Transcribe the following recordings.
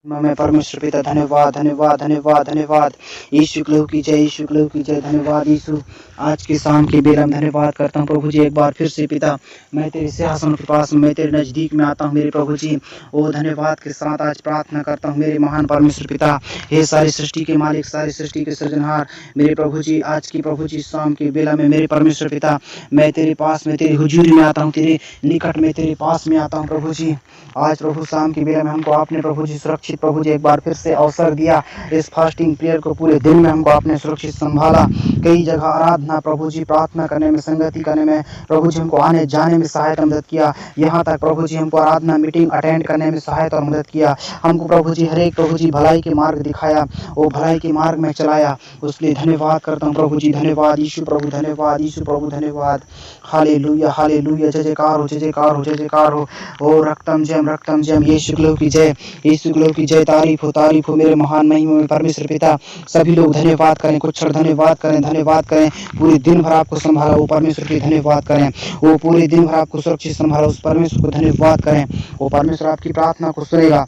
मैं परमेश्वर पिता धन्यवाद धन्यवाद धन्यवाद धन्यवाद। यीशु प्रभु की जय, यीशु प्रभु की जय। धन्यवाद यीशु। आज की शाम की बेला में धन्यवाद करता हूँ प्रभु जी। एक बार फिर से पिता, मैं तेरे सिंहासन के पास, मैं तेरे नज़दीक में आता हूँ मेरे प्रभु जी। ओ धन्यवाद के साथ आज प्रार्थना करता हूँ मेरे महान परमेश्वर पिता। हे सारी सृष्टि के मालिक, सारी सृष्टि के सृजनहार मेरे प्रभु जी, आज की प्रभु जी शाम की बेला में मेरे परमेश्वर पिता, मैं तेरे पास में, तेरी हुजूरी में आता हूँ, तेरे निकट में, तेरे पास में आता हूँ प्रभु जी। आज प्रभु शाम की बेला में हमको आपने प्रभु जी सुरक्षित प्रभु जी एक बार फिर से अवसर दिया। इस फास्टिंग प्रेयर को पूरे दिन में हमको आपने सुरक्षित संभाला। कई जगह आराधना प्रभु जी, प्रार्थना करने में, संगति करने में प्रभु जी हमको आने जाने में सहायता मदद किया। यहाँ तक प्रभु जी हमको आराधना मीटिंग अटेंड करने में सहायता और मदद किया। हमको प्रभु जी हर एक प्रभु जी भलाई के मार्ग दिखाया, वो भलाई के मार्ग में चलाया। उसके लिए धन्यवाद करता हूँ प्रभु जी। धन्यवाद यीशु प्रभु, धन्यवाद यीशु प्रभु, धन्यवाद। Hallelujah hallelujah. जय जयकार हो, जय जयकार हो, जय जयकार हो। ओ रक्तम जयम यीशु प्रभु की जय, यीशु प्रभु की जय। तारीफ हो मेरे महान महिमा परमेश्वर पिता। सभी लोग धन्यवाद करें, कुछ क्षण धन्यवाद करें, धन्यवाद करें। पूरे दिन भर आपको संभाला वो परमेश्वर की धन्यवाद करें। वो पूरे दिन भर आपको सुरक्षित संभाला उस परमेश्वर को धन्यवाद करें। वो परमेश्वर आपकी प्रार्थना को सुनेगा।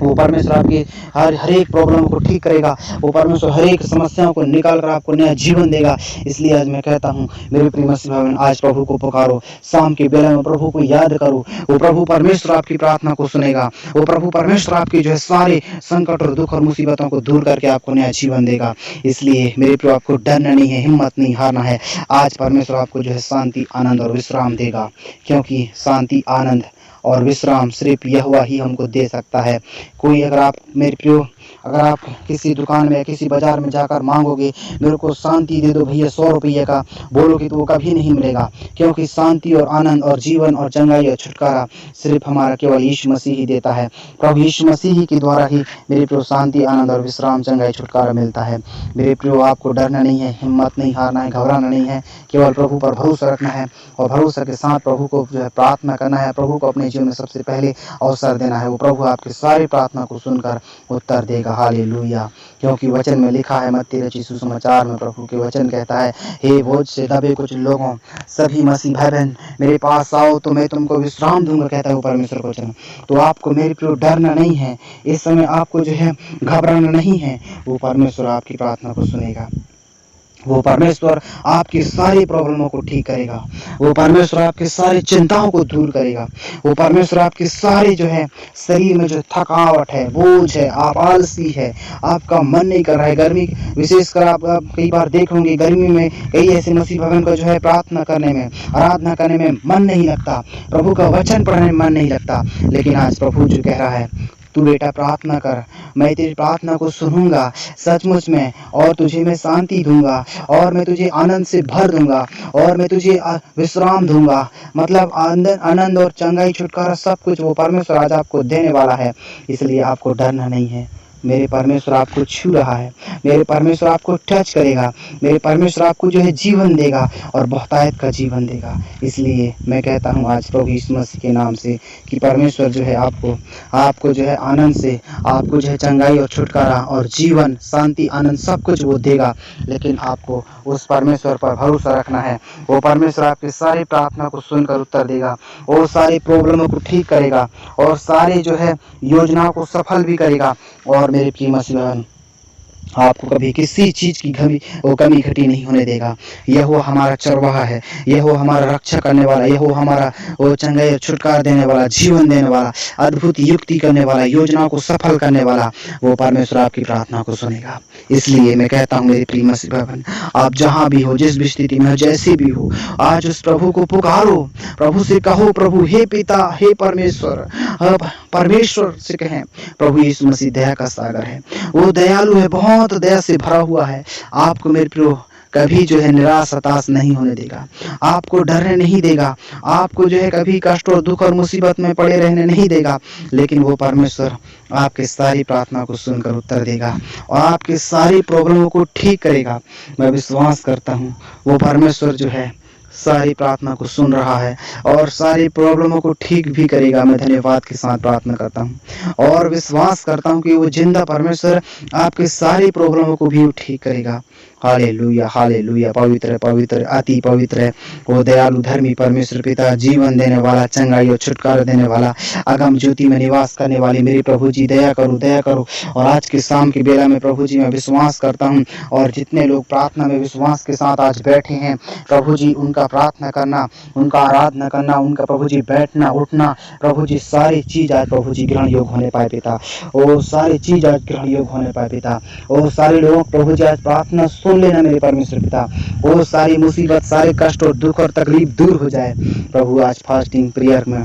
वो परमेश्वर आपकी हर एक प्रॉब्लम को ठीक करेगा। वो परमेश्वर हर एक समस्याओं को निकाल कर आपको नया जीवन देगा। इसलिए आज मैं कहता हूँ मेरे प्रिय मसीह भाई, आज प्रभु को पुकारो। शाम के बेला में प्रभु को याद करो। वो प्रभु परमेश्वर आपकी प्रार्थना को सुनेगा। वो प्रभु परमेश्वर आपके जो है सारे संकट और दुख और मुसीबतों को दूर करके आपको नया जीवन देगा। इसलिए मेरे प्रिय, आपको डरना नहीं है, हिम्मत नहीं हारना है। आज परमेश्वर आपको जो है शांति, आनंद और विश्राम देगा, क्योंकि शांति, आनंद और विश्राम सिर्फ यहोवा ही हमको दे सकता है। कोई अगर आप मेरे प्रियो, अगर आप किसी दुकान में, किसी बाजार में जाकर मांगोगे मेरे को शांति दे दो भैया 100 रुपये का, बोलोगे तो वो कभी नहीं मिलेगा। क्योंकि शांति और आनंद और जीवन और चंगाई और छुटकारा सिर्फ हमारा केवल यीशु मसीह ही देता है। प्रभु यीशु मसीह ही के द्वारा ही मेरे प्रियो शांति, आनंद और विश्राम, चंगाई, छुटकारा मिलता है। मेरे प्रियो, आपको डरना नहीं है, हिम्मत नहीं हारना है, घबराना नहीं है। केवल प्रभु पर भरोसा रखना है और भरोसा के साथ प्रभु को जो है प्रार्थना करना है। प्रभु को अपने जीवन में सबसे पहले अवसर देना है। वो प्रभु आपकी सारी प्रार्थना को सुनकर उत्तर देगा। हालेलुया। क्योंकि वचन में लिखा है, मत्ती रचित सुसमाचार में प्रभु के वचन कहता है, हे बोझ से दबे कुछ लोगों, सभी मसीह भाई बहन मेरे पास आओ तो मैं तुमको विश्राम दूंगा, कहता है वो परमेश्वर का वचन। तो आपको मेरे प्रिय डरना नहीं है, इस समय आपको जो है घबराना नहीं है। वो परमेश्वर आपकी प्रार्थना को सुनेगा। वो परमेश्वर आपकी सारी प्रॉब्लमों को ठीक करेगा। वो परमेश्वर आपकी सारी चिंताओं को दूर करेगा। वो परमेश्वर आपकी सारी जो है शरीर में जो थकावट है, बोझ है, आप आलसी है, आपका मन नहीं कर रहा है। गर्मी विशेषकर आप कई बार देख होंगे, गर्मी में कई ऐसे मसीह भवन का जो है प्रार्थना करने में, आराधना करने में मन नहीं लगता, प्रभु का वचन पढ़ने में मन नहीं लगता। लेकिन आज प्रभु जो कह रहा है, तू बेटा प्रार्थना कर, मैं तेरी प्रार्थना को सुनूंगा सचमुच में, और तुझे मैं शांति दूंगा, और मैं तुझे आनंद से भर दूंगा, और मैं तुझे विश्राम दूंगा। मतलब आनंद और चंगाई, छुटकारा सब कुछ वो परमेश्वर आज आपको देने वाला है। इसलिए आपको डरना नहीं है। मेरे परमेश्वर आपको छू रहा है, मेरे परमेश्वर आपको टच करेगा, मेरे परमेश्वर आपको जो है जीवन देगा और बहुतायत का जीवन देगा। इसलिए मैं कहता हूँ आज प्रभु यीशु मसीह के नाम से कि परमेश्वर जो है आपको जो है आनंद से, आपको जो है चंगाई और छुटकारा और जीवन, शांति, आनंद सब कुछ वो देगा। लेकिन आपको उस परमेश्वर पर भरोसा रखना है। वो परमेश्वर आपकी सारी प्रार्थना को सुनकर उत्तर देगा, और सारी प्रॉब्लमों को ठीक करेगा, और सारे जो है योजनाओं को सफल भी करेगा। और मेरे प्रिय मसीह भाई, आपको कभी किसी चीज की कमी घटी नहीं होने देगा। यह वो हमारा चरवाहा है, यह वो हमारा रक्षा करने वाला, यह वो हमारा वो चंगाई और छुटकारा देने वाला, जीवन देने वाला, अद्भुत युक्ति करने वाला, योजनाओं को सफल करने वाला वो परमेश्वर आपकी प्रार्थना को सुनेगा। इसलिए मैं कहता हूँ मेरे प्रिय मसीह भाई, आप जहाँ भी हो, जिस भी स्थिति में हो, जैसे भी हो, आज उस प्रभु को पुकारो, प्रभु से कहो, प्रभु हे पिता, हे परमेश्वर। परमेश्वर से कहें, प्रभु यीशु मसीह दया का सागर है, वो दयालु है, बहुत दया से भरा हुआ है। आपको मेरे प्रियो कभी जो है निराश हताश नहीं होने देगा, आपको डरने नहीं देगा, आपको जो है कभी कष्ट और दुख और मुसीबत में पड़े रहने नहीं देगा। लेकिन वो परमेश्वर आपकी सारी प्रार्थना को सुनकर उत्तर देगा और आपकी सारी प्रॉब्लमों को ठीक करेगा। मैं विश्वास करता हूँ वो परमेश्वर जो है सारी प्रार्थना को सुन रहा है और सारी प्रॉब्लमों को ठीक भी करेगा। मैं धन्यवाद के साथ प्रार्थना करता हूँ और विश्वास करता हूँ कि वो जिंदा परमेश्वर आपकी सारी प्रॉब्लमों को भी ठीक करेगा हालेलुया हालेलुया। पवित्र पवित्र अति पवित्र है वो दयालु धर्मी परमेश्वर पिता, जीवन देने वाला, चंगाई और छुटकारा देने वाला, अगम ज्योति में निवास करने वाले मेरे प्रभु जी, दया करो दया करो। और आज के शाम की बेला में प्रभु जी मैं विश्वास करता हूँ, और जितने लोग प्रार्थना में विश्वास के साथ आज बैठे हैं प्रभु जी, उनका प्रार्थना करना, उनका आराधना करना, उनका प्रभु जी बैठना उठना, प्रभु जी सारी चीज आज प्रभु जी ग्रहण योग होने पाए पिता। ओ सारी चीज आज ग्रहण योग होने पाए पिता। ओ सारे लोग प्रभु जी आज प्रार्थना सुन लेना मेरे परमेश्वर पिता। ओ सारी मुसीबत, सारे कष्ट और दुख और तकलीफ दूर हो जाए प्रभु। आज फास्टिंग प्रेयर में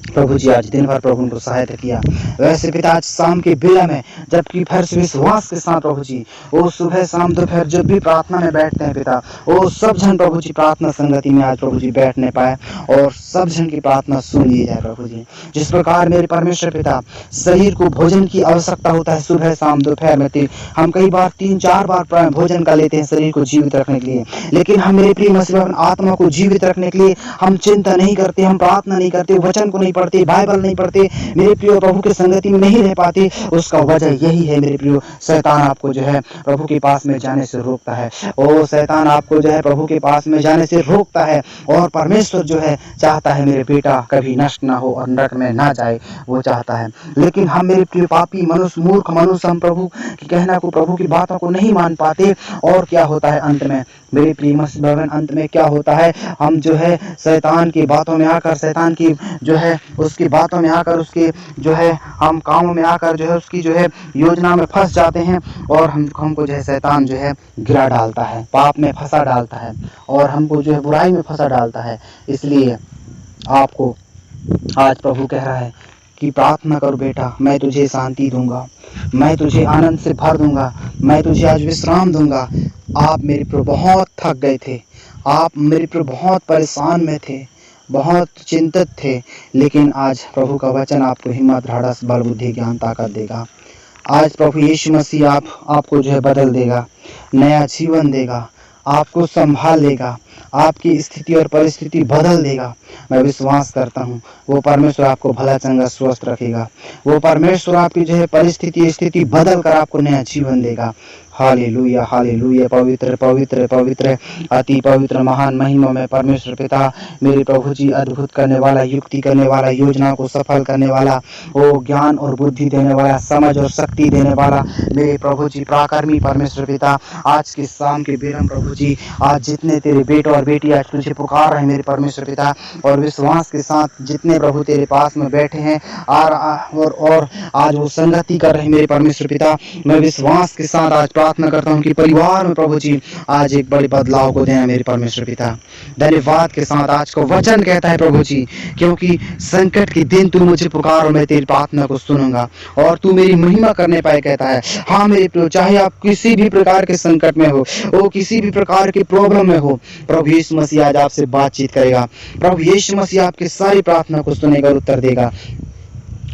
प्रभु जी आज दिन भर प्रभु उनको सहायता किया, वैसे पिता आज शाम के बेला में जबकि फिर से विश्वास के साथ प्रभु जी वो सुबह शाम दोपहर जब भी प्रार्थना में बैठते हैं पिता, वो सब जन प्रभु जी प्रार्थना संगति में आज प्रभु जी बैठने पाए और सब जन की प्रार्थना सुन ली जाए प्रभु जी। जिस प्रकार मेरे परमेश्वर पिता शरीर को भोजन की आवश्यकता होता है सुबह शाम दोपहर में, हम कई बार 3-4 बार भोजन कर लेते हैं शरीर को जीवित रखने के लिए, लेकिन हम मेरे प्रिय मसीह आत्मा को जीवित रखने के लिए हम चिंता नहीं करते, हम प्रार्थना नहीं करते, वचन को नहीं पढ़ते, बाइबल नहीं पढ़ते, मेरे प्रियो प्रभु के संगति में नहीं रह पाते। उसका वजह यही है मेरे प्रियो, शैतान आपको जो है प्रभु के पास में जाने से रोकता है। ओ शैतान आपको जो है प्रभु के पास में जाने से रोकता है, और परमेश्वर जो है चाहता है मेरे बेटा कभी नष्ट ना हो और नरक में ना जाए, वो चाहता है। लेकिन हम मेरे प्रिय पापी मनुष्य, मूर्ख मनुष्य, हम प्रभु की कहना को, प्रभु की बातों को नहीं मान पाते, और क्या होता है अंत में मेरे प्रिय मसीह भवन, अंत में क्या होता है, हम जो है शैतान की बातों में आकर, शैतान की जो है उसकी बातों में आकर, उसके जो है हम कामों में आकर जो है उसकी जो है योजना में फंस जाते हैं, और हमको जो है शैतान जो है गिरा डालता है, पाप में फंसा डालता है, और हमको जो है बुराई में फंसा डालता है। इसलिए आपको आज प्रभु कह रहा है कि प्रार्थना करो बेटा, मैं तुझे शांति दूंगा, मैं तुझे आनंद से भर दूंगा, मैं तुझे आज विश्राम दूंगा। आप मेरे पर बहुत थक गए थे, आप मेरे पर बहुत परेशान में थे, बहुत चिंतित थे, लेकिन आज प्रभु का वचन आपको हिम्मत, ढाढ़स, बल, बुद्धि, ज्ञान, ताकत देगा। आज प्रभु यीशु मसीह आपको जो है बदल देगा, नया जीवन देगा, आपको संभाल लेगा, आपकी स्थिति और परिस्थिति बदल देगा। मैं विश्वास करता हूँ वो परमेश्वर आपको भला चंगा स्वस्थ रखेगा, वो परमेश्वर आपकी जो है परिस्थिति स्थिति बदल कर आपको नया जीवन देगा। Hallelujah hallelujah. पवित्र पवित्र पवित्र अति पवित्र महान महिमा में परमेश्वर पिता मेरे प्रभु जी, अद्भुत करने वाला, युक्ति करने वाला, योजना को सफल करने वाला, वो ज्ञान और बुद्धि देने वाला, समझ और शक्ति देने वाला मेरे प्रभु जी पराक्रमी परमेश्वर पिता, आज के शाम के बेरम प्रभु जी, आज जितने तेरे बेटे और बेटी आज तुझे पुकार रहे हैं मेरे परमेश्वर पिता, और विश्वास के साथ जितने प्रभु तेरे पास में बैठे हैं और आज वो संगति कर रहे हैं मेरे परमेश्वर पिता, मैं विश्वास के साथ आज प्रार्थना करता हूँ कि परिवार में प्रभु जी आज एक बड़े बदलाव को देना मेरे परमेश्वर पिता। धन्यवाद के साथ आज को वचन कहता है प्रभु जी, क्योंकि संकट के दिन तू मुझे पुकार और मैं तेरी प्रार्थना को सुनूंगा और तू मेरी महिमा करने पाए कहता है। हाँ मेरे प्रियो, चाहे आप किसी भी प्रकार के संकट में हो, वो किसी भी प्रकार के प्रॉब्लम में हो, प्रभु यीशु मसीह आज आपसे बातचीत करेगा, प्रभु यीशु मसीह आपकी सारी प्रार्थना को सुनेगा और उत्तर देगा,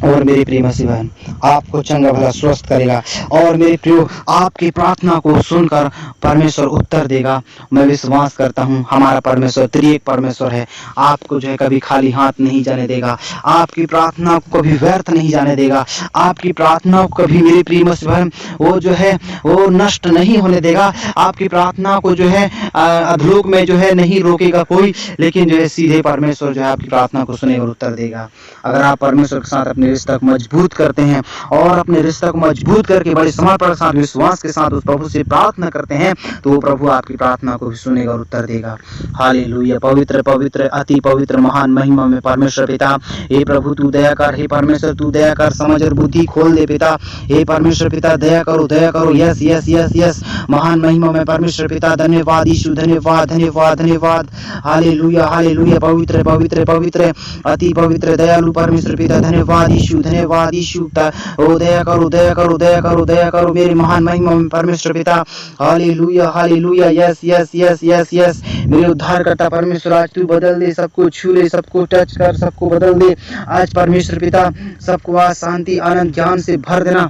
और मेरे प्रिय मसीह बहन आपको चंगा भला स्वस्थ करेगा, और मेरे प्रियो आपकी प्रार्थना को सुनकर परमेश्वर उत्तर देगा। मैं विश्वास करता हूँ हमारा परमेश्वर त्रिएक परमेश्वर है, आपको जो है कभी खाली हाथ नहीं जाने देगा, आपकी प्रार्थना को कभी व्यर्थ नहीं जाने देगा, आपकी प्रार्थना को कभी मेरे प्रिय मसीह बहन वो जो है वो नष्ट नहीं होने देगा, आपकी प्रार्थना को जो है अधलोक में जो है नहीं रोकेगा कोई, लेकिन जो है सीधे परमेश्वर जो है आपकी प्रार्थना को सुनेगा और उत्तर देगा। अगर आप परमेश्वर के साथ अपने रिश्ता को मजबूत करते हैं और अपने रिश्ता को मजबूत करके बड़े समर्पण के साथ, विश्वास के साथ उस प्रभु से प्रार्थना करते हैं, तो वो प्रभु आपकी प्रार्थना को भी सुनेगा और उत्तर देगा। हालेलुया। पवित्र पवित्र अति पवित्र महान महिमा में परमेश्वर पिता, हे प्रभु तू दया कर, हे परमेश्वर तू दया कर, समझ और बुद्धि खोल दे पिता, हे परमेश्वर पिता दया करो दया करो। Yes yes yes yes. महान महिमा में परमेश्वर पिता धन्यवाद यीशु, धन्यवाद धन्यवाद धन्यवाद। Hallelujah hallelujah. पवित्र पवित्र पवित्र अति पवित्र दयालु परमेश्वर पिता धन्यवाद यीशु, धन्यवाद यीशु। ओ दया करो दया करो दया करो दया करो मेरे महान महिमा में परमेश्वर पिता। Hallelujah hallelujah. Yes yes yes yes yes. मेरे उद्धारकर्ता परमेश्वर आज तू बदल दे, सबको छू ले, सबको टच कर, सबको बदल दे आज परमेश्वर पिता, सबको आज शांति आनंद ज्ञान से भर देना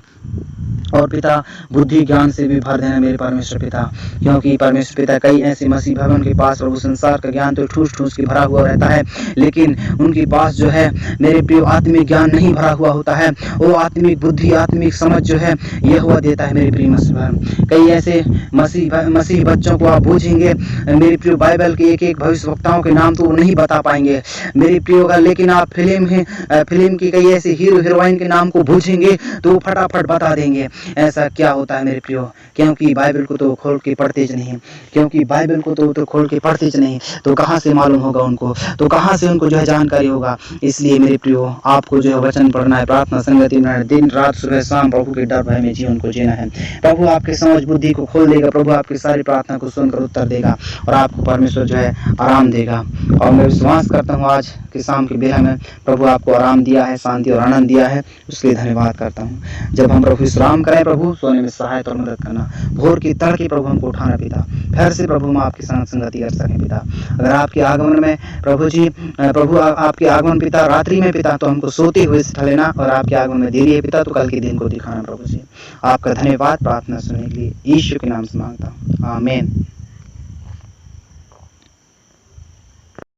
और पिता बुद्धि ज्ञान से भी भर देना मेरे परमेश्वर पिता, क्योंकि परमेश्वर पिता कई ऐसे मसीह भाई उनके पास प्रभु संसार का ज्ञान तो ठूस ठूस के भरा हुआ रहता है, लेकिन उनके पास जो है मेरे प्रिय आत्मिक ज्ञान नहीं भरा हुआ होता है। वो आत्मिक बुद्धि आत्मिक समझ जो है यहोवा देता है मेरे प्रिय मसीह भाई। कई ऐसे मसीह बच्चों को आप बूझेंगे मेरे प्रिय, बाइबल के एक एक भविष्यवक्ताओं के नाम तो वो नहीं बता पाएंगे मेरे प्रिय, लेकिन आप फिल्म की कई ऐसे हीरो हीरोइन के नाम को बूझेंगे तो वो फटाफट बता देंगे। ऐसा क्या होता है मेरे प्रियो, क्योंकि बाइबल को तो खोल के पढ़ते ज नहीं, क्योंकि बाइबल को तो खोल के पढ़ते ज नहीं, तो कहाँ से मालूम होगा उनको, तो कहाँ से उनको जो है जानकारी होगा। इसलिए मेरे प्रियो आपको जो है वचन पढ़ना है, प्रार्थना संगति में दिन रात सुबह शाम प्रभु के डर भय में जीवन को जीना है। प्रभु आपके समझ बुद्धि को खोल देगा, प्रभु आपकी सारी प्रार्थना को सुनकर उत्तर देगा और आपको परमेश्वर जो है आराम देगा। और मैं विश्वास करता हूँ आज के शाम की बेला में प्रभु आपको आराम दिया है, शांति और आनंद दिया है, उसके लिए धन्यवाद करता हूँ। जब हम प्रभु विश्राम करें प्रभु, सोने में सहायता और मदद करना, भोर की तड़के प्रभु हमको उठाना पिता, फिर से प्रभु हम आपके साथ संगति कर सकें पिता। अगर आपके आगमन में प्रभु जी प्रभु आपके आगमन पिता रात्रि में पिता, तो हमको सोते हुए सिखा लेना, और आपके आगमन में देरी है पिता तो कल के दिन को दिखाना प्रभु जी। आपका धन्यवाद प्रार्थना सुनने के लिए यीशु के नाम से मांगता हूँ, आमीन।